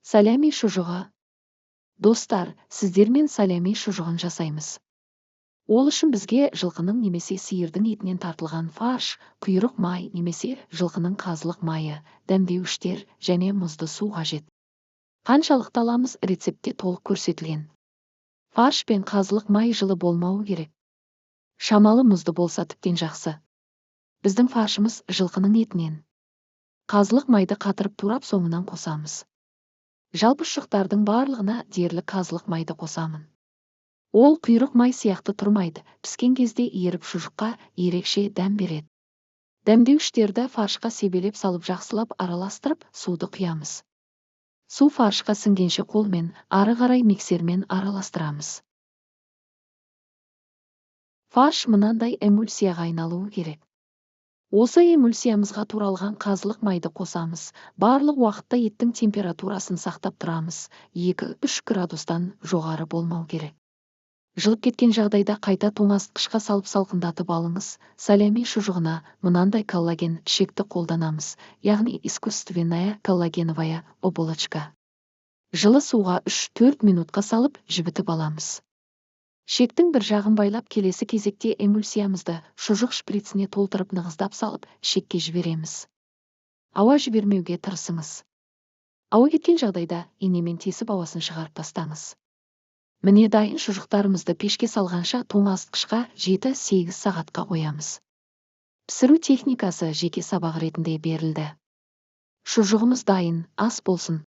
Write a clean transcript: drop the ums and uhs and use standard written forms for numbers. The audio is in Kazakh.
Салями шұжығы. Достар, сіздермен салями шұжығын жасаймыз. Ол үшін бізге жылқының немесе сиырдың етінен тартылған фарш, құйрық май немесе жылқының қазылық майы, дәмдеуіштер және мұзды су қажет. Қаншалықты аламыз рецептте толық көрсетілген. Фарш пен қазылық май жылы болмауы керек. Шамалы мұзды болса тіптен жақсы. Біздің фаршымыз жылқының етінен. Қазылық майды қатырып турап соңынан қосамыз. Жалпы шұжықтардың барлығына дерлік қазылық майды қосамын. Ол құйрық май сияқты тұрмайды, піскен кезде еріп шұжыққа ерекше дәм береді. Дәмдеуіштерді фаршқа себелеп салып жақсылап араластырып, суды құямыз. Су фаршқа сіңгенше қолмен, ары қарай миксермен араластырамыз. Фарш мынандай эмульсияға айналуы керек. Осы эмульсиямызға туралған қазылық майды қосамыз. Барлық уақытта еттің температурасын сақтап тұрамыз. 2-3 градустан жоғары болмау керек. Жылып кеткен жағдайда қайта тоңазытқышқа салып салқындатып алыңыз. Салями шұжығына мынандай коллаген шекті қолданамыз, яғни искусственная коллагеновая оболочка. Жылы суға 3-4 минутқа салып жібітіп аламыз. Шектің бір жағын байлап, келесі кезекте эмульсиямызды шұжық шприціне толтырып нығыздап салып, шекке жібереміз. Ауа жібермеуге тырысыңыз. Ауа кеткен жағдайда инемен тесіп ауасын шығарып тастаңыз. Міне дайын шұжықтарымызды пешке салғанша тоңазытқышқа 7-8 сағатқа қоямыз. Пісіру техникасы жеке сабақ ретінде берілді. Шұжығымыз дайын, ас болсын.